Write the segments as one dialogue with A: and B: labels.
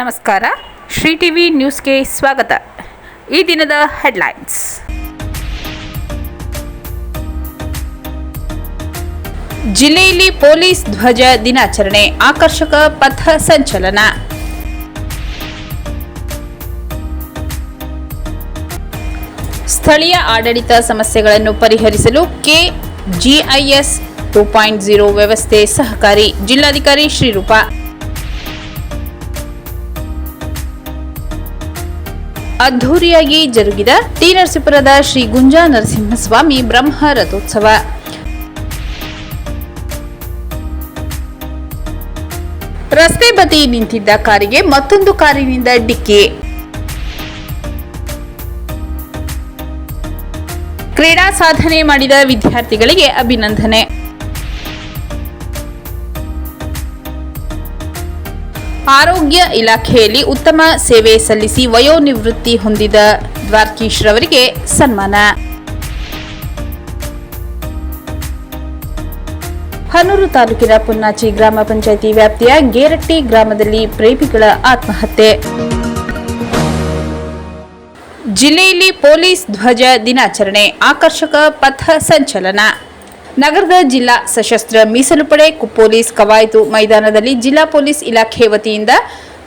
A: ನಮಸ್ಕಾರ. ಶ್ರೀ ಟಿವಿ ನ್ಯೂಸ್ಗೆ ಸ್ವಾಗತ. ಈ ದಿನದ ಹೆಡ್ಲೈನ್ಸ್. ಜಿಲ್ಲೆಯಲ್ಲಿ ಪೊಲೀಸ್ ಧ್ವಜ ದಿನಾಚರಣೆ, ಆಕರ್ಷಕ ಪಥ ಸಂಚಲನ. ಸ್ಥಳೀಯ ಆಡಳಿತ ಸಮಸ್ಯೆಗಳನ್ನು ಪರಿಹರಿಸಲು ಕೆಜಿಐಎಸ್ 2.0 ವ್ಯವಸ್ಥೆ ಸಹಕಾರಿ, ಜಿಲ್ಲಾಧಿಕಾರಿ ಶ್ರೀರೂಪ. ಅದ್ಧೂರಿಯಾಗಿ ಜರುಗಿದ ಟಿ ನರಸೀಪುರದ ಶ್ರೀ ಗುಂಜಾ ನರಸಿಂಹಸ್ವಾಮಿ ಬ್ರಹ್ಮ ರಥೋತ್ಸವ. ರಸ್ತೆ ಬದಿ ನಿಂತಿದ್ದ ಕಾರಿಗೆ ಮತ್ತೊಂದು ಕಾರಿನಿಂದ ಡಿಕ್ಕಿ. ಕ್ರೀಡಾ ಸಾಧನೆ ಮಾಡಿದ ವಿದ್ಯಾರ್ಥಿಗಳಿಗೆ ಅಭಿನಂದನೆ. ಆರೋಗ್ಯ ಇಲಾಖೆಯಲ್ಲಿ ಉತ್ತಮ ಸೇವೆ ಸಲ್ಲಿಸಿ ವಯೋನಿವೃತ್ತಿ ಹೊಂದಿದ ದ್ವಾರಕೀಶ್ ರವರಿಗೆ ಸನ್ಮಾನ. ಹನೂರು ತಾಲೂಕಿನ ಪುನ್ನಾಚಿ ಗ್ರಾಮ ಪಂಚಾಯಿತಿ ವ್ಯಾಪ್ತಿಯ ಗೇರಟ್ಟಿ ಗ್ರಾಮದಲ್ಲಿ ಪ್ರೇಮಿಗಳ ಆತ್ಮಹತ್ಯೆ. ಜಿಲ್ಲೆಯಲ್ಲಿ ಪೊಲೀಸ್ ಧ್ವಜ ದಿನಾಚರಣೆ, ಆಕರ್ಷಕ ಪಥ ಸಂಚಲನ. ನಗರದ ಜಿಲ್ಲಾ ಸಶಸ್ತ್ರ ಮೀಸಲು ಪಡೆ ಪೊಲೀಸ್ ಕವಾಯತು ಮೈದಾನದಲ್ಲಿ ಜಿಲ್ಲಾ ಪೊಲೀಸ್ ಇಲಾಖೆ ವತಿಯಿಂದ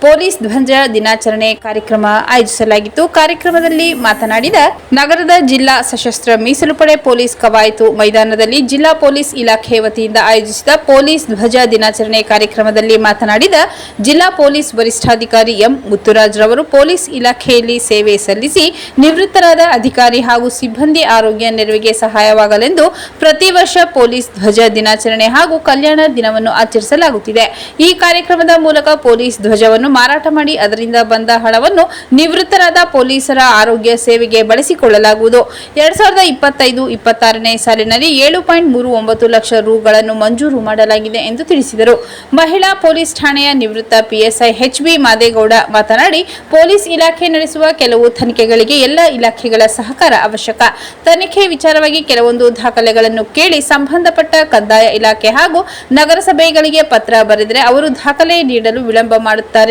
A: ಪೊಲೀಸ್ ಧ್ವಜ ದಿನಾಚರಣೆ ಕಾರ್ಯಕ್ರಮ ಆಯೋಜಿಸಲಾಗಿತ್ತು. ಕಾರ್ಯಕ್ರಮದಲ್ಲಿ ಮಾತನಾಡಿದ ನಗರದ ಜಿಲ್ಲಾ ಸಶಸ್ತ್ರ ಮೀಸಲು ಪಡೆ ಪೊಲೀಸ್ ಕವಾಯತು ಮೈದಾನದಲ್ಲಿ ಜಿಲ್ಲಾ ಪೊಲೀಸ್ ಇಲಾಖೆ ವತಿಯಿಂದ ಆಯೋಜಿಸಿದ ಪೊಲೀಸ್ ಧ್ವಜ ದಿನಾಚರಣೆ ಕಾರ್ಯಕ್ರಮದಲ್ಲಿ ಮಾತನಾಡಿದ ಜಿಲ್ಲಾ ಪೊಲೀಸ್ ವರಿಷ್ಠಾಧಿಕಾರಿ ಎಂ ಮುತ್ತುರಾಜ್ ರವರು ಪೊಲೀಸ್ ಇಲಾಖೆಯಲ್ಲಿ ಸೇವೆ ಸಲ್ಲಿಸಿ ನಿವೃತ್ತರಾದ ಅಧಿಕಾರಿ ಹಾಗೂ ಸಿಬ್ಬಂದಿ ಆರೋಗ್ಯ ನೆರವಿಗೆ ಸಹಾಯವಾಗಲೆಂದು ಪ್ರತಿ ವರ್ಷ ಪೊಲೀಸ್ ಧ್ವಜ ದಿನಾಚರಣೆ ಹಾಗೂ ಕಲ್ಯಾಣ ದಿನವನ್ನು ಆಚರಿಸಲಾಗುತ್ತಿದೆ. ಈ ಕಾರ್ಯಕ್ರಮದ ಮೂಲಕ ಪೊಲೀಸ್ ಧ್ವಜವನ್ನು ಮಾರಾಟ ಮಾಡಿ ಅದರಿಂದ ಬಂದ ಹಣವನ್ನು ನಿವೃತ್ತರಾದ ಪೊಲೀಸರ ಆರೋಗ್ಯ ಸೇವೆಗೆ ಬಳಸಿಕೊಳ್ಳಲಾಗುವುದು. 2025-26ನೇ ಸಾಲಿನಲ್ಲಿ 7.39 ಲಕ್ಷ ರುಗಳನ್ನು ಮಂಜೂರು ಮಾಡಲಾಗಿದೆ ಎಂದು ತಿಳಿಸಿದರು. ಮಹಿಳಾ ಪೊಲೀಸ್ ಠಾಣೆಯ ನಿವೃತ್ತ ಪಿಎಸ್ಐ HB ಮಾದೇಗೌಡ ಮಾತನಾಡಿ, ಪೊಲೀಸ್ ಇಲಾಖೆ ನಡೆಸುವ ಕೆಲವು ತನಿಖೆಗಳಿಗೆ ಎಲ್ಲ ಇಲಾಖೆಗಳ ಸಹಕಾರ ಅವಶ್ಯಕ. ತನಿಖೆ ವಿಚಾರವಾಗಿ ಕೆಲವೊಂದು ದಾಖಲೆಗಳನ್ನು ಕೇಳಿ ಸಂಬಂಧಪಟ್ಟ ಕಂದಾಯ ಇಲಾಖೆ ಹಾಗೂ ನಗರಸಭೆಗಳಿಗೆ ಪತ್ರ ಬರೆದರೆ ಅವರು ದಾಖಲೆ ನೀಡಲು ವಿಳಂಬ ಮಾಡುತ್ತಾರೆ.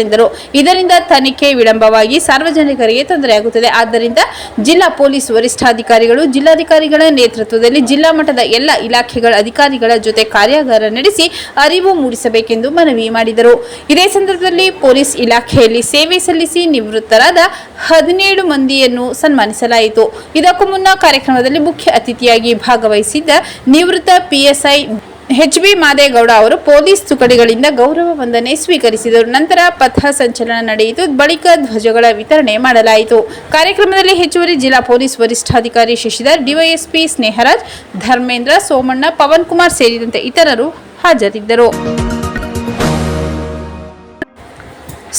A: ಇದರಿಂದ ತನಿಖೆ ವಿಳಂಬವಾಗಿ ಸಾರ್ವಜನಿಕರಿಗೆ ತೊಂದರೆಯಾಗುತ್ತದೆ. ಆದ್ದರಿಂದ ಜಿಲ್ಲಾ ಪೊಲೀಸ್ ವರಿಷ್ಠಾಧಿಕಾರಿಗಳು ಜಿಲ್ಲಾಧಿಕಾರಿಗಳ ನೇತೃತ್ವದಲ್ಲಿ ಜಿಲ್ಲಾ ಮಟ್ಟದ ಎಲ್ಲ ಇಲಾಖೆಗಳ ಅಧಿಕಾರಿಗಳ ಜೊತೆ ಕಾರ್ಯಾಗಾರ ನಡೆಸಿ ಅರಿವು ಮೂಡಿಸಬೇಕೆಂದು ಮನವಿ ಮಾಡಿದರು. ಇದೇ ಸಂದರ್ಭದಲ್ಲಿ ಪೊಲೀಸ್ ಇಲಾಖೆಯಲ್ಲಿ ಸೇವೆ ಸಲ್ಲಿಸಿ ನಿವೃತ್ತರಾದ 17 ಮಂದಿಯನ್ನು ಸನ್ಮಾನಿಸಲಾಯಿತು. ಇದಕ್ಕೂ ಮುನ್ನ ಕಾರ್ಯಕ್ರಮದಲ್ಲಿ ಮುಖ್ಯ ಅತಿಥಿಯಾಗಿ ಭಾಗವಹಿಸಿದ್ದ ನಿವೃತ್ತ ಪಿಎಸ್ಐ HB ಮಾದೇಗೌಡ ಅವರು ಪೊಲೀಸ್ ತುಕಡಿಗಳಿಂದ ಗೌರವ ವಂದನೆ ಸ್ವೀಕರಿಸಿದರು. ನಂತರ ಪಥ ಸಂಚಲನ ನಡೆಯಿತು. ಬಳಿಕ ಧ್ವಜಗಳ ವಿತರಣೆ ಮಾಡಲಾಯಿತು. ಕಾರ್ಯಕ್ರಮದಲ್ಲಿ ಹೆಚ್ಚುವರಿ ಜಿಲ್ಲಾ ಪೊಲೀಸ್ ವರಿಷ್ಠಾಧಿಕಾರಿ ಶಶಿಧರ್, ಡಿವೈಎಸ್ಪಿ ಸ್ನೇಹರಾಜ್, ಧರ್ಮೇಂದ್ರ, ಸೋಮಣ್ಣ, ಪವನ್ ಕುಮಾರ್ ಸೇರಿದಂತೆ ಇತರರು ಹಾಜರಿದ್ದರು.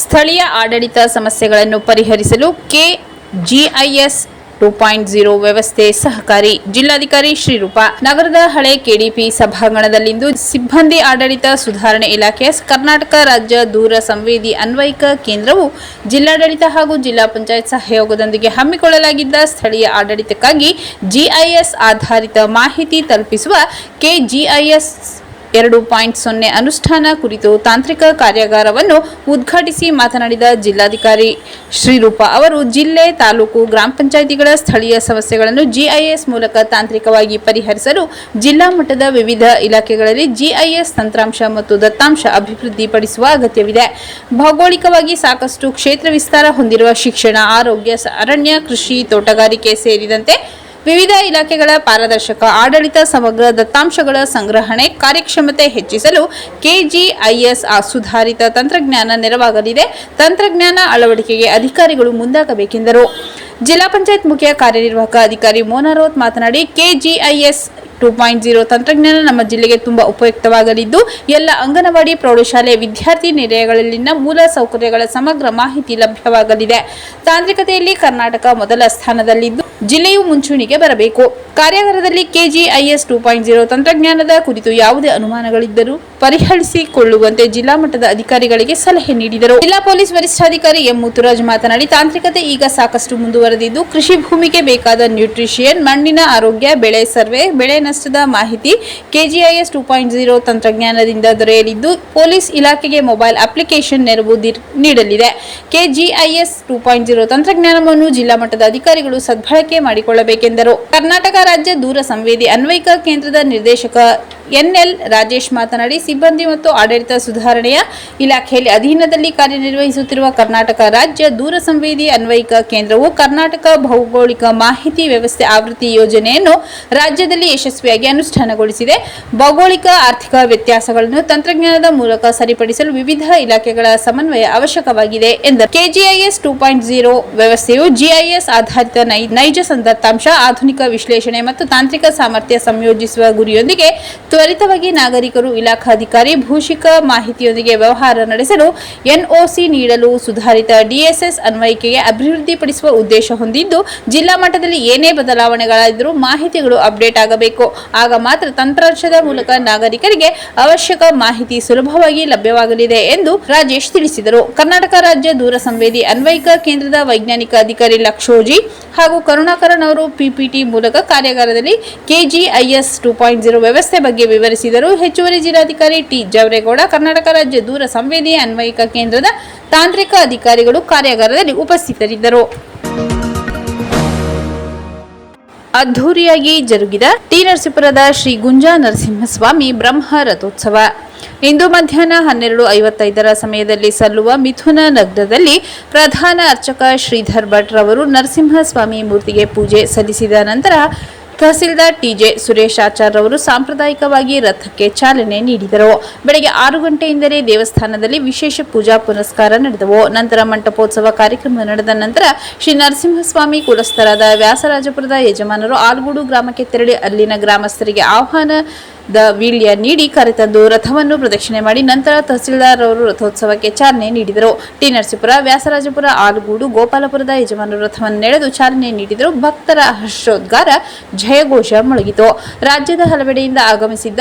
A: ಸ್ಥಳೀಯ ಆಡಳಿತ ಸಮಸ್ಯೆಗಳನ್ನು ಪರಿಹರಿಸಲು ಕೆಜಿಐಎಸ್ 2.0 ವ್ಯವಸ್ಥೆ ಸಹಕಾರಿ, ಜಿಲ್ಲಾಧಿಕಾರಿ ಶ್ರೀರೂಪ. ನಗರದ ಹಳೆ ಕೆಡಿಪಿ ಸಭಾಂಗಣದಲ್ಲಿಂದು ಸಿಬ್ಬಂದಿ ಆಡಳಿತ ಸುಧಾರಣೆ ಇಲಾಖೆಯ ಕರ್ನಾಟಕ ರಾಜ್ಯ ದೂರ ಸಂವೇದಿ ಅನ್ವಯಿಕ ಕೇಂದ್ರವು ಜಿಲ್ಲಾಡಳಿತ ಹಾಗೂ ಜಿಲ್ಲಾ ಪಂಚಾಯತ್ ಸಹಯೋಗದೊಂದಿಗೆ ಹಮ್ಮಿಕೊಳ್ಳಲಾಗಿದ್ದ ಸ್ಥಳೀಯ ಆಡಳಿತಕ್ಕಾಗಿ ಜಿಐಎಸ್ ಆಧಾರಿತ ಮಾಹಿತಿ ತಲುಪಿಸುವ ಕೆಜಿಐಎಸ್ 2.0 ಅನುಷ್ಠಾನ ಕುರಿತು ತಾಂತ್ರಿಕ ಕಾರ್ಯಾಗಾರವನ್ನು ಉದ್ಘಾಟಿಸಿ ಮಾತನಾಡಿದ ಜಿಲ್ಲಾಧಿಕಾರಿ ಶ್ರೀರೂಪ ಅವರು ಜಿಲ್ಲೆ, ತಾಲೂಕು, ಗ್ರಾಮ ಪಂಚಾಯಿತಿಗಳ ಸ್ಥಳೀಯ ಸಮಸ್ಯೆಗಳನ್ನು ಜಿಐಎಸ್ ಮೂಲಕ ತಾಂತ್ರಿಕವಾಗಿ ಪರಿಹರಿಸಲು ಜಿಲ್ಲಾ ಮಟ್ಟದ ವಿವಿಧ ಇಲಾಖೆಗಳಲ್ಲಿ ಜಿಐಎಸ್ ತಂತ್ರಾಂಶ ಮತ್ತು ದತ್ತಾಂಶ ಅಭಿವೃದ್ಧಿಪಡಿಸುವ ಅಗತ್ಯವಿದೆ. ಭೌಗೋಳಿಕವಾಗಿ ಸಾಕಷ್ಟು ಕ್ಷೇತ್ರ ವಿಸ್ತಾರ ಹೊಂದಿರುವ ಶಿಕ್ಷಣ, ಆರೋಗ್ಯ, ಅರಣ್ಯ, ಕೃಷಿ, ತೋಟಗಾರಿಕೆ ಸೇರಿದಂತೆ ವಿವಿಧ ಇಲಾಖೆಗಳ ಪಾರದರ್ಶಕ ಆಡಳಿತ, ಸಮಗ್ರ ದತ್ತಾಂಶಗಳ ಸಂಗ್ರಹಣೆ ಕಾರ್ಯಕ್ಷಮತೆ ಹೆಚ್ಚಿಸಲು ಕೆಜಿಐಎಸ್ ಸುಧಾರಿತ ತಂತ್ರಜ್ಞಾನ ನೆರವಾಗಲಿದೆ. ತಂತ್ರಜ್ಞಾನ ಅಳವಡಿಕೆಗೆ ಅಧಿಕಾರಿಗಳು ಮುಂದಾಗಬೇಕೆಂದರು. ಜಿಲ್ಲಾ ಪಂಚಾಯತ್ ಮುಖ್ಯ ಕಾರ್ಯನಿರ್ವಾಹಕ ಅಧಿಕಾರಿ ಮೋನಾರೋತ್ ಮಾತನಾಡಿ, ಕೆಜಿಐಎಸ್ 2.0 ತಂತ್ರಜ್ಞಾನ ನಮ್ಮ ಜಿಲ್ಲೆಗೆ ತುಂಬಾ ಉಪಯುಕ್ತವಾಗಲಿದ್ದು ಎಲ್ಲ ಅಂಗನವಾಡಿ, ಪ್ರೌಢಶಾಲೆ, ವಿದ್ಯಾರ್ಥಿ ನಿಲಯಗಳಲ್ಲಿನ ಮೂಲ ಸೌಕರ್ಯಗಳ ಸಮಗ್ರ ಮಾಹಿತಿ ಲಭ್ಯವಾಗಲಿದೆ. ತಾಂತ್ರಿಕತೆಯಲ್ಲಿ ಕರ್ನಾಟಕ ಮೊದಲ ಸ್ಥಾನದಲ್ಲಿದ್ದು ಜಿಲ್ಲೆಯು ಮುಂಚೂಣಿಗೆ ಬರಬೇಕು. ಕಾರ್ಯಾಗಾರದಲ್ಲಿ ಕೆಜಿಐಎಸ್ 2.0 ತಂತ್ರಜ್ಞಾನದ ಕುರಿತು ಯಾವುದೇ ಅನುಮಾನಗಳಿದ್ದರೂ ಪರಿಹರಿಸಿಕೊಳ್ಳುವಂತೆ ಜಿಲ್ಲಾ ಮಟ್ಟದ ಅಧಿಕಾರಿಗಳಿಗೆ ಸಲಹೆ ನೀಡಿದರು. ಜಿಲ್ಲಾ ಪೊಲೀಸ್ ವರಿಷ್ಠಾಧಿಕಾರಿ ಎಂ ಮುತ್ತುರಾಜ್ ಮಾತನಾಡಿ, ತಾಂತ್ರಿಕತೆ ಈಗ ಸಾಕಷ್ಟು ಮುಂದುವರೆದಿದ್ದು ಕೃಷಿ ಭೂಮಿಗೆ ಬೇಕಾದ ನ್ಯೂಟ್ರಿಷಿಯನ್, ಮಣ್ಣಿನ ಆರೋಗ್ಯ, ಬೆಳೆ ಸರ್ವೆ, ಬೆಳೆ ನಷ್ಟದ ಮಾಹಿತಿ KGIS 2.0 ತಂತ್ರಜ್ಞಾನದಿಂದ ದೊರೆಯಲಿದ್ದು ಪೊಲೀಸ್ ಇಲಾಖೆಗೆ ಮೊಬೈಲ್ ಅಪ್ಲಿಕೇಶನ್ ನೆರವು ನೀಡಲಿದೆ. KGIS 2.0 ತಂತ್ರಜ್ಞಾನವನ್ನು ಜಿಲ್ಲಾ ಮಟ್ಟದ ಅಧಿಕಾರಿಗಳು ಸದ್ಬಳಕೆ ಮಾಡಿಕೊಳ್ಳಬೇಕೆಂದರು. ಕರ್ನಾಟಕ ರಾಜ್ಯ ದೂರ ಸಂವೇದಿ ಅನ್ವಯಿಕ ಕೇಂದ್ರದ ನಿರ್ದೇಶಕ NL ರಾಜೇಶ್ ಮಾತನಾಡಿ, ಸಿಬ್ಬಂದಿ ಮತ್ತು ಆಡಳಿತ ಸುಧಾರಣೆಯ ಇಲಾಖೆಯಲ್ಲಿ ಅಧೀನದಲ್ಲಿ ಕಾರ್ಯನಿರ್ವಹಿಸುತ್ತಿರುವ ಕರ್ನಾಟಕ ರಾಜ್ಯ ದೂರ ಸಂವೇದಿ ಅನ್ವಯಿಕ ಕೇಂದ್ರವು ಕರ್ನಾಟಕ ಭೌಗೋಳಿಕ ಮಾಹಿತಿ ವ್ಯವಸ್ಥೆ ಆವೃತ್ತಿ ಯೋಜನೆಯನ್ನು ರಾಜ್ಯದಲ್ಲಿ ಯಶಸ್ವಿಯಾಗಿ ಅನುಷ್ಠಾನಗೊಳಿಸಿದೆ. ಭೌಗೋಳಿಕ ಆರ್ಥಿಕ ವ್ಯತ್ಯಾಸಗಳನ್ನು ತಂತ್ರಜ್ಞಾನದ ಮೂಲಕ ಸರಿಪಡಿಸಲು ವಿವಿಧ ಇಲಾಖೆಗಳ ಸಮನ್ವಯ ಅವಶ್ಯಕವಾಗಿದೆ ಎಂದರು. KGIS 2.0 ವ್ಯವಸ್ಥೆಯು GIS ಆಧಾರಿತ ನೈಜ ದತ್ತಾಂಶ, ಆಧುನಿಕ ವಿಶ್ಲೇಷಣೆ ಮತ್ತು ತಾಂತ್ರಿಕ ಸಾಮರ್ಥ್ಯ ಸಂಯೋಜಿಸುವ ಗುರಿಯೊಂದಿಗೆ ತ್ವರಿತವಾಗಿ ನಾಗರಿಕರು, ಇಲಾಖಾಧಿಕಾರಿ, ಭೂಷಿಕ ಮಾಹಿತಿಯೊಂದಿಗೆ ವ್ಯವಹಾರ ನಡೆಸಲು NOC ನೀಡಲು ಸುಧಾರಿತ DSS ಅನ್ವಯಿಕೆಗೆ ಅಭಿವೃದ್ಧಿಪಡಿಸುವ ಉದ್ದೇಶ ಹೊಂದಿದ್ದು, ಜಿಲ್ಲಾ ಮಟ್ಟದಲ್ಲಿ ಏನೇ ಬದಲಾವಣೆಗಳಾದರೂ ಮಾಹಿತಿಗಳು ಅಪ್ಡೇಟ್ ಆಗಬೇಕು. ಆಗ ಮಾತ್ರ ತಂತ್ರಾಂಶದ ಮೂಲಕ ನಾಗರಿಕರಿಗೆ ಅವಶ್ಯಕ ಮಾಹಿತಿ ಸುಲಭವಾಗಿ ಲಭ್ಯವಾಗಲಿದೆ ಎಂದು ರಾಜೇಶ್ ತಿಳಿಸಿದರು. ಕರ್ನಾಟಕ ರಾಜ್ಯ ದೂರ ಸಂವೇದಿ ಅನ್ವಯಿಕ ಕೇಂದ್ರದ ವೈಜ್ಞಾನಿಕ ಅಧಿಕಾರಿ ಲಕ್ಷೋಜಿ ಹಾಗೂ ಕರುಣಾಕರನ್ ಅವರು PPT ಮೂಲಕ ಕಾರ್ಯಾಗಾರದಲ್ಲಿ KGIS 2.0 ವ್ಯವಸ್ಥೆ ಬಗ್ಗೆ ವಿವರಿಸಿದರು. ಹೆಚ್ಚುವರಿ ಜಿಲ್ಲಾಧಿಕಾರಿ T ಜವರೇಗೌಡ, ಕರ್ನಾಟಕ ರಾಜ್ಯ ದೂರ ಸಂವೇದಿ ಅನ್ವಯಿಕ ಕೇಂದ್ರದ ತಾಂತ್ರಿಕ ಅಧಿಕಾರಿಗಳು ಕಾರ್ಯಾಗಾರದಲ್ಲಿ ಉಪಸ್ಥಿತರಿದ್ದರು. ಅದ್ಧೂರಿಯಾಗಿ ಜರುಗಿದ ಟಿ ನರಸೀಪುರದ ಶ್ರೀ ಗುಂಜಾ ನರಸಿಂಹಸ್ವಾಮಿ ಬ್ರಹ್ಮ ರಥೋತ್ಸವ ಇಂದು ಮಧ್ಯಾಹ್ನ 12:55 ಸಮಯದಲ್ಲಿ ಸಲ್ಲುವ ಮಿಥುನ ಲಗ್ನದಲ್ಲಿ ಪ್ರಧಾನ ಅರ್ಚಕ ಶ್ರೀಧರ್ ಭಟ್ ರವರು ನರಸಿಂಹಸ್ವಾಮಿ ಮೂರ್ತಿಗೆ ಪೂಜೆ ಸಲ್ಲಿಸಿದ ನಂತರ ತಹಸೀಲ್ದಾರ್ TJ ಸುರೇಶ್ ಆಚಾರ್ ಅವರು ಸಾಂಪ್ರದಾಯಿಕವಾಗಿ ರಥಕ್ಕೆ ಚಾಲನೆ ನೀಡಿದರು. ಬೆಳಗ್ಗೆ 6 ಗಂಟೆಯಿಂದಲೇ ದೇವಸ್ಥಾನದಲ್ಲಿ ವಿಶೇಷ ಪೂಜಾ ಪುನಸ್ಕಾರ ನಡೆದವು. ನಂತರ ಮಂಟಪೋತ್ಸವ ಕಾರ್ಯಕ್ರಮ ನಡೆದ ನಂತರ ಶ್ರೀ ನರಸಿಂಹಸ್ವಾಮಿ ಕುಲಸ್ಥರಾದ ವ್ಯಾಸರಾಜಪುರದ ಯಜಮಾನರು ಆಲ್ಗೂಡು ಗ್ರಾಮಕ್ಕೆ ತೆರಳಿ ಅಲ್ಲಿನ ಗ್ರಾಮಸ್ಥರಿಗೆ ಆಹ್ವಾನದ ವೀಳ್ಯ ನೀಡಿ ಕರೆತಂದು ರಥವನ್ನು ಪ್ರದಕ್ಷಿಣೆ ಮಾಡಿ ನಂತರ ತಹಸೀಲ್ದಾರ್ ಅವರು ರಥೋತ್ಸವಕ್ಕೆ ಚಾಲನೆ ನೀಡಿದರು. ಟಿ ನರಸೀಪುರ, ವ್ಯಾಸರಾಜಪುರ, ಆಲ್ಗೂಡು, ಗೋಪಾಲಪುರದ ಯಜಮಾನರು ರಥವನ್ನು ನೆಳೆದು ಚಾಲನೆ ನೀಡಿದರು. ಭಕ್ತರ ಹರ್ಷೋದ್ಗಾರ, ಜಯಘೋಷ ಮೊಳಗಿತು. ರಾಜ್ಯದ ಹಲವೆಡೆಯಿಂದ ಆಗಮಿಸಿದ್ದ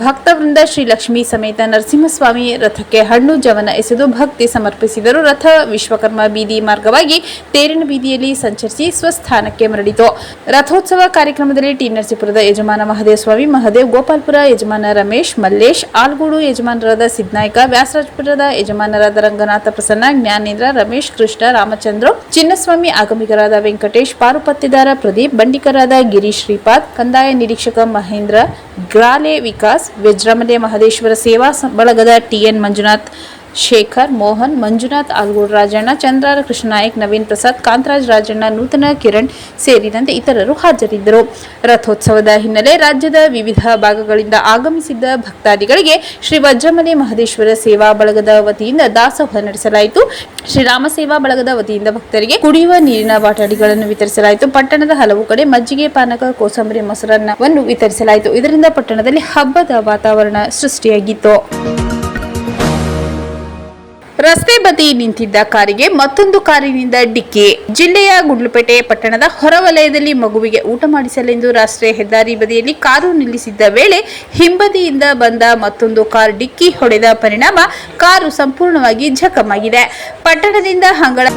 A: ಭಕ್ತವೃಂದ ಶ್ರೀ ಲಕ್ಷ್ಮೀ ಸಮೇತ ನರಸಿಂಹಸ್ವಾಮಿ ರಥಕ್ಕೆ ಹಣ್ಣು ಜವನ ಎಸೆದು ಭಕ್ತಿ ಸಮರ್ಪಿಸಿದರು. ರಥ ವಿಶ್ವಕರ್ಮ ಬೀದಿ ಮಾರ್ಗವಾಗಿ ತೇರಿನ ಬೀದಿಯಲ್ಲಿ ಸಂಚರಿಸಿ ಸ್ವಸ್ಥಾನಕ್ಕೆ ಮರಳಿತು. ರಥೋತ್ಸವ ಕಾರ್ಯಕ್ರಮದಲ್ಲಿ ಟಿ ನರಸೀಪುರದ ಯಜಮಾನ ಮಹದೇವಸ್ವಾಮಿ, ಮಹದೇವ್, ಗೋಪಾಲ್ಪುರ ಯಜಮಾನ ರಮೇಶ್, ಮಲ್ಲೇಶ್, ಆಲ್ಗೂಡು ಯಜಮಾನರಾದ ಸಿದ್ನಾಯ್ಕ, ವ್ಯಾಸರಾಜಪುರದ ಯಜಮಾನರಾದ ರಂಗನಾಥ ಪ್ರಸನ್ನ, ಜ್ಞಾನೇಂದ್ರ, ರಮೇಶ್, ಕೃಷ್ಣ, ರಾಮಚಂದ್ರ, ಚಿನ್ನಸ್ವಾಮಿ, ಆಗಮಿಕರಾದ ವೆಂಕಟೇಶ್, ಪಾರುಪತ್ತಿದಾರ ಪ್ರದೀಪ್, ಬಂಡಿಕರಾದ ಗಿರೀಶ್ ಶ್ರೀಪಾದ್, ಕಂದಾಯ ನಿರೀಕ್ಷಕ ಮಹೇಂದ್ರ, ಗ್ರಾಲೆ ವಿಕಾಸ್, ವಿಜೃಂಭಣೆ ಮಹದೇಶ್ವರ ಸೇವಾ ಬಳಗದ TN ಮಂಜುನಾಥ್, ಶೇಖರ್, ಮೋಹನ್, ಮಂಜುನಾಥ್, ಆಲ್ಗೂಡು ರಾಜಣ್ಣ, ಚಂದ್ರಾರ ಕೃಷ್ಣನಾಯಕ್, ನವೀನ್ ಪ್ರಸಾದ್, ಕಾಂತರಾಜ್ ರಾಜಣ್ಣ, ನೂತನ ಕಿರಣ್ ಸೇರಿದಂತೆ ಇತರರು ಹಾಜರಿದ್ದರು. ರಥೋತ್ಸವದ ಹಿನ್ನೆಲೆ ರಾಜ್ಯದ ವಿವಿಧ ಭಾಗಗಳಿಂದ ಆಗಮಿಸಿದ್ದ ಭಕ್ತಾದಿಗಳಿಗೆ ಶ್ರೀ ವಜ್ರಮನೆ ಮಹದೇಶ್ವರ ಸೇವಾ ಬಳಗದ ವತಿಯಿಂದ ದಾಸೋಹ ನಡೆಸಲಾಯಿತು. ಶ್ರೀರಾಮ ಸೇವಾ ಬಳಗದ ವತಿಯಿಂದ ಭಕ್ತರಿಗೆ ಕುಡಿಯುವ ನೀರಿನ ಬಾಟಲಿಗಳನ್ನು ವಿತರಿಸಲಾಯಿತು. ಪಟ್ಟಣದ ಹಲವು ಕಡೆ ಮಜ್ಜಿಗೆ, ಪಾನಕ, ಕೋಸಂಬರಿ, ಮೊಸರನ್ನವನ್ನು ವಿತರಿಸಲಾಯಿತು. ಇದರಿಂದ ಪಟ್ಟಣದಲ್ಲಿ ಹಬ್ಬದ ವಾತಾವರಣ ಸೃಷ್ಟಿಯಾಗಿತ್ತು. ರಸ್ತೆ ಬದಿ ನಿಂತಿದ್ದ ಕಾರಿಗೆ ಮತ್ತೊಂದು ಕಾರಿನಿಂದ ಡಿಕ್ಕಿ. ಜಿಲ್ಲೆಯ ಗುಂಡ್ಲುಪೇಟೆ ಪಟ್ಟಣದ ಹೊರವಲಯದಲ್ಲಿ ಮಗುವಿಗೆ ಊಟ ಮಾಡಿಸಲೆಂದು ರಾಷ್ಟ್ರೀಯ ಹೆದ್ದಾರಿ ಬದಿಯಲ್ಲಿ ಕಾರು ನಿಲ್ಲಿಸಿದ್ದ ವೇಳೆ ಹಿಂಬದಿಯಿಂದ ಬಂದ ಮತ್ತೊಂದು ಕಾರ್ ಡಿಕ್ಕಿ ಹೊಡೆದ ಪರಿಣಾಮ ಕಾರು ಸಂಪೂರ್ಣವಾಗಿ ಜಖಮಾಗಿದೆ. ಪಟ್ಟಣದಿಂದ ಹಂಗಳ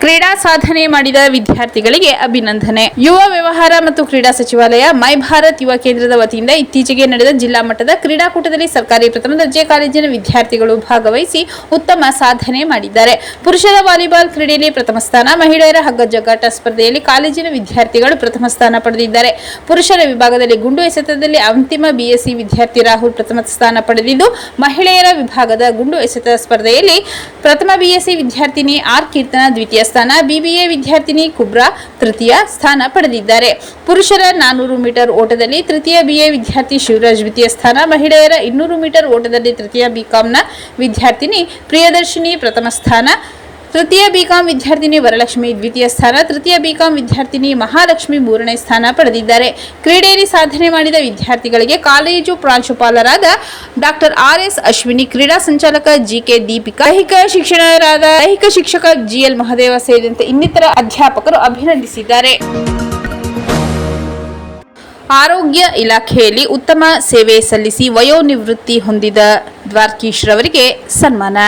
A: ಕ್ರೀಡಾ ಸಾಧನೆ ಮಾಡಿದ ವಿದ್ಯಾರ್ಥಿಗಳಿಗೆ ಅಭಿನಂದನೆ. ಯುವ ವ್ಯವಹಾರ ಮತ್ತು ಕ್ರೀಡಾ ಸಚಿವಾಲಯ ಮೈ ಭಾರತ್ ಯುವ ಕೇಂದ್ರದ ವತಿಯಿಂದ ಇತ್ತೀಚೆಗೆ ನಡೆದ ಜಿಲ್ಲಾ ಮಟ್ಟದ ಕ್ರೀಡಾಕೂಟದಲ್ಲಿ ಸರ್ಕಾರಿ ಪ್ರಥಮ ದರ್ಜೆ ಕಾಲೇಜಿನ ವಿದ್ಯಾರ್ಥಿಗಳು ಭಾಗವಹಿಸಿ ಉತ್ತಮ ಸಾಧನೆ ಮಾಡಿದ್ದಾರೆ. ಪುರುಷರ ವಾಲಿಬಾಲ್ ಕ್ರೀಡೆಯಲ್ಲಿ ಪ್ರಥಮ ಸ್ಥಾನ, ಮಹಿಳೆಯರ ಹಗ್ಗ ಜಗ್ಗಾಟ ಸ್ಪರ್ಧೆಯಲ್ಲಿ ಕಾಲೇಜಿನ ವಿದ್ಯಾರ್ಥಿಗಳು ಪ್ರಥಮ ಸ್ಥಾನ ಪಡೆದಿದ್ದಾರೆ. ಪುರುಷರ ವಿಭಾಗದಲ್ಲಿ ಗುಂಡು ಎಸೆತದಲ್ಲಿ ಅಂತಿಮ BSc ವಿದ್ಯಾರ್ಥಿ ರಾಹುಲ್ ಪ್ರಥಮ ಸ್ಥಾನ ಪಡೆದಿದ್ದು, ಮಹಿಳೆಯರ ವಿಭಾಗದ ಗುಂಡು ಎಸೆತ ಸ್ಪರ್ಧೆಯಲ್ಲಿ ಪ್ರಥಮ BSc ವಿದ್ಯಾರ್ಥಿನಿ R ಕೀರ್ತನ ದ್ವಿತೀಯ ಸ್ಥಾನ, BBA ವಿದ್ಯಾರ್ಥಿನಿ ಕುಬ್ರಾ ತೃತೀಯ ಸ್ಥಾನ ಪಡೆದಿದ್ದಾರೆ. ಪುರುಷರ 400 ಮೀಟರ್ ಓಟದಲ್ಲಿ ತೃತೀಯ BA ವಿದ್ಯಾರ್ಥಿ ಶಿವರಾಜ್ ದ್ವಿತೀಯ ಸ್ಥಾನ, ಮಹಿಳೆಯರ 200 ಮೀಟರ್ ಓಟದಲ್ಲಿ ತೃತೀಯ BCom ವಿದ್ಯಾರ್ಥಿನಿ ಪ್ರಿಯದರ್ಶಿನಿ ಪ್ರಥಮ ಸ್ಥಾನ, ತೃತೀಯ BCom ವಿದ್ಯಾರ್ಥಿನಿ ವರಲಕ್ಷ್ಮಿ ದ್ವಿತೀಯ ಸ್ಥಾನ, ತೃತೀಯ BCom ವಿದ್ಯಾರ್ಥಿನಿ ಮಹಾಲಕ್ಷ್ಮಿ ಮೂರನೇ ಸ್ಥಾನ ಪಡೆದಿದ್ದಾರೆ. ಕ್ರೀಡೆಯಲ್ಲಿ ಸಾಧನೆ ಮಾಡಿದ ವಿದ್ಯಾರ್ಥಿಗಳಿಗೆ ಕಾಲೇಜು ಪ್ರಾಂಶುಪಾಲರಾದ ಡಾಕ್ಟರ್ RS ಅಶ್ವಿನಿ, ಕ್ರೀಡಾ ಸಂಚಾಲಕ GK ದೀಪಿಕಾ, ದೈಹಿಕ ಶಿಕ್ಷಕ GL ಮಹದೇವ ಸೇರಿದಂತೆ ಇನ್ನಿತರ ಅಧ್ಯಾಪಕರು ಅಭಿನಂದಿಸಿದ್ದಾರೆ. ಆರೋಗ್ಯ ಇಲಾಖೆಯಲ್ಲಿ ಉತ್ತಮ ಸೇವೆ ಸಲ್ಲಿಸಿ ವಯೋನಿವೃತ್ತಿ ಹೊಂದಿದ ದ್ವಾರಕೀಶ್ ರವರಿಗೆ ಸನ್ಮಾನ.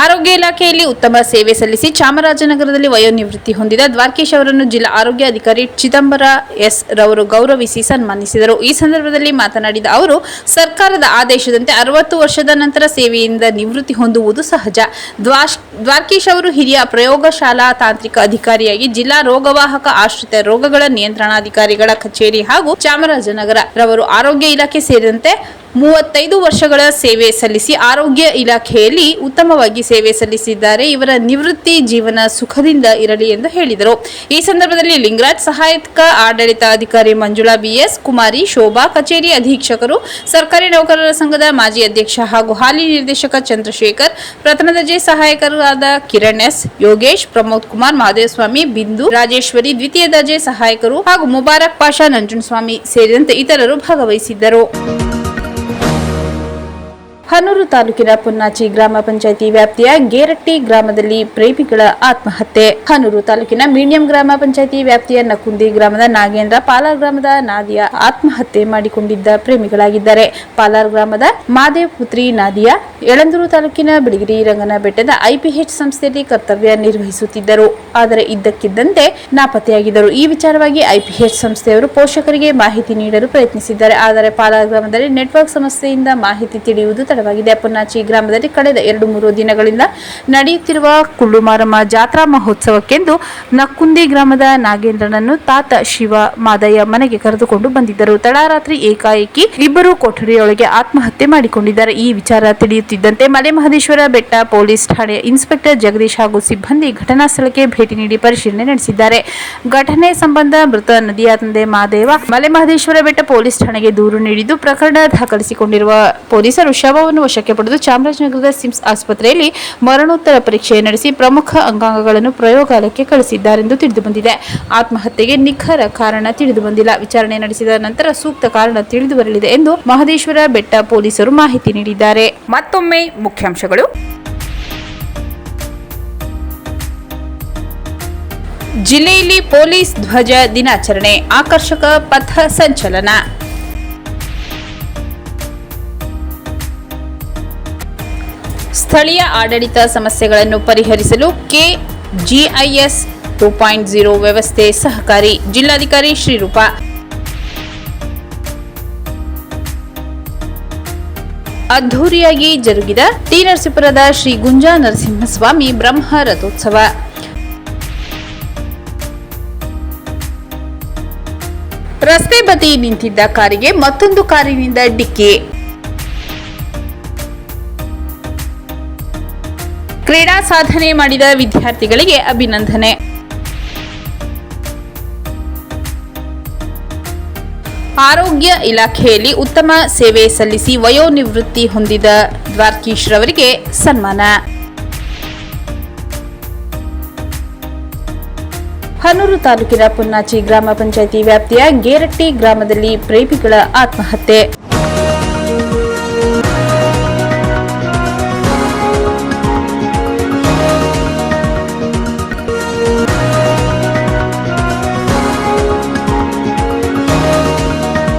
A: ಆರೋಗ್ಯ ಇಲಾಖೆಯಲ್ಲಿ ಉತ್ತಮ ಸೇವೆ ಸಲ್ಲಿಸಿ ಚಾಮರಾಜನಗರದಲ್ಲಿ ವಯೋನಿವೃತ್ತಿ ಹೊಂದಿದ ದ್ವಾರಕೀಶ್ ಅವರನ್ನು ಜಿಲ್ಲಾ ಆರೋಗ್ಯ ಅಧಿಕಾರಿ ಚಿದಂಬರ ಎಸ್ ರವರು ಗೌರವಿಸಿ ಸನ್ಮಾನಿಸಿದರು. ಈ ಸಂದರ್ಭದಲ್ಲಿ ಮಾತನಾಡಿದ ಅವರು, ಸರ್ಕಾರದ ಆದೇಶದಂತೆ 60 ವರ್ಷದ ನಂತರ ಸೇವೆಯಿಂದ ನಿವೃತ್ತಿ ಹೊಂದುವುದು ಸಹಜ. ದ್ವಾರಕೀಶ್ ಅವರು ಹಿರಿಯ ಪ್ರಯೋಗಶಾಲಾ ತಾಂತ್ರಿಕ ಅಧಿಕಾರಿಯಾಗಿ ಜಿಲ್ಲಾ ರೋಗವಾಹಕ ಆಶ್ರಿತ ರೋಗಗಳ ನಿಯಂತ್ರಣಾಧಿಕಾರಿಗಳ ಕಚೇರಿ ಹಾಗೂ ಚಾಮರಾಜನಗರ ರವರು ಆರೋಗ್ಯ ಇಲಾಖೆ ಸೇರಿದಂತೆ 35 ವರ್ಷಗಳ ಸೇವೆ ಸಲ್ಲಿಸಿ ಆರೋಗ್ಯ ಇಲಾಖೆಯಲ್ಲಿ ಉತ್ತಮವಾಗಿ ಸೇವೆ ಸಲ್ಲಿಸಿದ್ದಾರೆ. ಇವರ ನಿವೃತ್ತಿ ಜೀವನ ಸುಖದಿಂದ ಇರಲಿ ಎಂದು ಹೇಳಿದರು. ಈ ಸಂದರ್ಭದಲ್ಲಿ ಲಿಂಗರಾಜ್, ಸಹಾಯಕ ಆಡಳಿತಾಧಿಕಾರಿ ಮಂಜುಳಾ, ಬಿಎಸ್ ಕುಮಾರಿ, ಶೋಭಾ, ಕಚೇರಿ ಅಧೀಕ್ಷಕರು, ಸರ್ಕಾರಿ ನೌಕರರ ಸಂಘದ ಮಾಜಿ ಅಧ್ಯಕ್ಷ ಹಾಗೂ ಹಾಲಿ ನಿರ್ದೇಶಕ ಚಂದ್ರಶೇಖರ್, ಪ್ರಥಮ ದರ್ಜೆ ಸಹಾಯಕರಾದ ಕಿರಣ್ ಎಸ್, ಯೋಗೇಶ್, ಪ್ರಮೋದ್ ಕುಮಾರ್, ಮಹದೇವಸ್ವಾಮಿ, ಬಿಂದು, ರಾಜೇಶ್ವರಿ, ದ್ವಿತೀಯ ದರ್ಜೆ ಸಹಾಯಕರು ಹಾಗೂ ಮುಬಾರಕ್ ಪಾಷಾ, ನಂಜುಂಡಸ್ವಾಮಿ ಸೇರಿದಂತೆ ಇತರರು ಭಾಗವಹಿಸಿದ್ದರು. ಹನೂರು ತಾಲೂಕಿನ ಪುನ್ನಾಚಿ ಗ್ರಾಮ ಪಂಚಾಯಿತಿ ವ್ಯಾಪ್ತಿಯ ಗೇರಟ್ಟಿ ಗ್ರಾಮದಲ್ಲಿ ಪ್ರೇಮಿಗಳ ಆತ್ಮಹತ್ಯೆ. ಹನೂರು ತಾಲೂಕಿನ ಮೀಡಿಯಂ ಗ್ರಾಮ ಪಂಚಾಯಿತಿ ವ್ಯಾಪ್ತಿಯ ನಕುಂದಿ ಗ್ರಾಮದ ನಾಗೇಂದ್ರ, ಪಾಲಾರ್ ಗ್ರಾಮದ ನಾದಿಯಾ ಆತ್ಮಹತ್ಯೆ ಮಾಡಿಕೊಂಡಿದ್ದ ಪ್ರೇಮಿಗಳಾಗಿದ್ದಾರೆ. ಪಾಲಾರ್ ಗ್ರಾಮದ ಮಾದೇವ್ ಪುತ್ರಿ ನಾದಿಯಾ ಯಳಂದೂರು ತಾಲೂಕಿನ ಬಿಳಿಗಿರಿ ರಂಗನ ಬೆಟ್ಟದ ಐಪಿಎಚ್ ಸಂಸ್ಥೆಯಲ್ಲಿ ಕರ್ತವ್ಯ ನಿರ್ವಹಿಸುತ್ತಿದ್ದರು. ಆದರೆ ಇದ್ದಕ್ಕಿದ್ದಂತೆ ನಾಪತ್ತೆಯಾಗಿದ್ದರು. ಈ ವಿಚಾರವಾಗಿ ಐಪಿಎಚ್ ಸಂಸ್ಥೆಯವರು ಪೋಷಕರಿಗೆ ಮಾಹಿತಿ ನೀಡಲು ಪ್ರಯತ್ನಿಸಿದ್ದಾರೆ. ಆದರೆ ಪಾಲಾರ್ ಗ್ರಾಮದಲ್ಲಿ ನೆಟ್ವರ್ಕ್ ಸಮಸ್ಯೆಯಿಂದ ಮಾಹಿತಿ ತಿಳಿಯುವುದು ತಡವಾಗಿದೆ. ಪುನ್ನಾಚಿ ಗ್ರಾಮದಲ್ಲಿ ಕಳೆದ 2-3 ದಿನಗಳಿಂದ ನಡೆಯುತ್ತಿರುವ ಕುಳ್ಳುಮಾರಮ್ಮ ಜಾತ್ರಾ ಮಹೋತ್ಸವಕ್ಕೆಂದು ನಕ್ಕುಂದಿ ಗ್ರಾಮದ ನಾಗೇಂದ್ರನನ್ನು ತಾತ ಶಿವ ಮಾದಯ್ಯ ಮನೆಗೆ ಕರೆದುಕೊಂಡು ಬಂದಿದ್ದರು. ತಡರಾತ್ರಿ ಏಕಾಏಕಿ ಇಬ್ಬರು ಕೊಠಡಿಯೊಳಗೆ ಆತ್ಮಹತ್ಯೆ ಮಾಡಿಕೊಂಡಿದ್ದಾರೆ. ಈ ವಿಚಾರ ತಿಳಿಯುತ್ತಿದ್ದಂತೆ ಮಲೆಮಹದೇಶ್ವರ ಬೆಟ್ಟ ಪೊಲೀಸ್ ಠಾಣೆಯ ಇನ್ಸ್ಪೆಕ್ಟರ್ ಜಗದೀಶ್ ಹಾಗೂ ಸಿಬ್ಬಂದಿ ಘಟನಾ ಸ್ಥಳಕ್ಕೆ ಭೇಟಿ ನೀಡಿ ಪರಿಶೀಲನೆ ನಡೆಸಿದ್ದಾರೆ. ಘಟನೆ ಸಂಬಂಧ ಮೃತ ನದಿಯ ತಂದೆ ಮಾದೇವ ಮಲೆಮಹದೇಶ್ವರ ಬೆಟ್ಟ ಪೊಲೀಸ್ ಠಾಣೆಗೆ ದೂರು ನೀಡಿದ್ದು, ಪ್ರಕರಣ ದಾಖಲಿಸಿಕೊಂಡಿರುವ ಪೊಲೀಸರು ಶವವನ್ನು ವಶಕ್ಕೆ ಪಡೆದು ಚಾಮರಾಜನಗರದ ಸಿಮ್ಸ್ ಆಸ್ಪತ್ರೆಯಲ್ಲಿ ಮರಣೋತ್ತರ ಪರೀಕ್ಷೆ ನಡೆಸಿ ಪ್ರಮುಖ ಅಂಗಾಂಗಗಳನ್ನು ಪ್ರಯೋಗಾಲಯಕ್ಕೆ ಕಳಿಸಿದ್ದಾರೆಂದು ತಿಳಿದುಬಂದಿದೆ. ಆತ್ಮಹತ್ಯೆಗೆ ನಿಖರ ಕಾರಣ ತಿಳಿದುಬಂದಿಲ್ಲ. ವಿಚಾರಣೆ ನಡೆಸಿದ ನಂತರ ಸೂಕ್ತ ಕಾರಣ ತಿಳಿದು ಬರಲಿದೆ ಎಂದು ಮಹದೇಶ್ವರ ಬೆಟ್ಟ ಪೊಲೀಸರು ಮಾಹಿತಿ ನೀಡಿದ್ದಾರೆ. ಮತ್ತೊಮ್ಮೆ ಮುಖ್ಯಾಂಶಗಳು. ಜಿಲ್ಲೆಯಲ್ಲಿ ಪೊಲೀಸ್ ಧ್ವಜ ದಿನಾಚರಣೆ, ಆಕರ್ಷಕ ಪಥ ಸಂಚಲನ. ಸ್ಥಳೀಯ ಆಡಳಿತ ಸಮಸ್ಯೆಗಳನ್ನು ಪರಿಹರಿಸಲು ಕೆಜಿಐಎಸ್ 2.0 ವ್ಯವಸ್ಥೆ ಸಹಕಾರಿ. ಜಿಲ್ಲಾಧಿಕಾರಿ ಶ್ರೀರೂಪ. ಅದ್ಧೂರಿಯಾಗಿ ಜರುಗಿದ ಟಿ ನರಸೀಪುರದ ಶ್ರೀ ಗುಂಜಾ ನರಸಿಂಹಸ್ವಾಮಿ ಬ್ರಹ್ಮ ರಥೋತ್ಸವ. ರಸ್ತೆ ಬದಿ ನಿಂತಿದ್ದ ಕಾರಿಗೆ ಮತ್ತೊಂದು ಕಾರಿನಿಂದ ಡಿಕ್ಕಿ. ಕ್ರೀಡಾ ಸಾಧನೆ ಮಾಡಿದ ವಿದ್ಯಾರ್ಥಿಗಳಿಗೆ ಅಭಿನಂದನೆ. ಆರೋಗ್ಯ ಇಲಾಖೆಯಲ್ಲಿ ಉತ್ತಮ ಸೇವೆ ಸಲ್ಲಿಸಿ ವಯೋನಿವೃತ್ತಿ ಹೊಂದಿದ ದ್ವಾರಕೀಶ್ ರವರಿಗೆ ಸನ್ಮಾನ. ಹನೂರು ತಾಲೂಕಿನ ಪುನ್ನಾಚಿ ಗ್ರಾಮ ಪಂಚಾಯಿತಿ ವ್ಯಾಪ್ತಿಯ ಗೇರಟ್ಟಿ ಗ್ರಾಮದಲ್ಲಿ ಪ್ರೇಮಿಗಳ ಆತ್ಮಹತ್ಯೆ.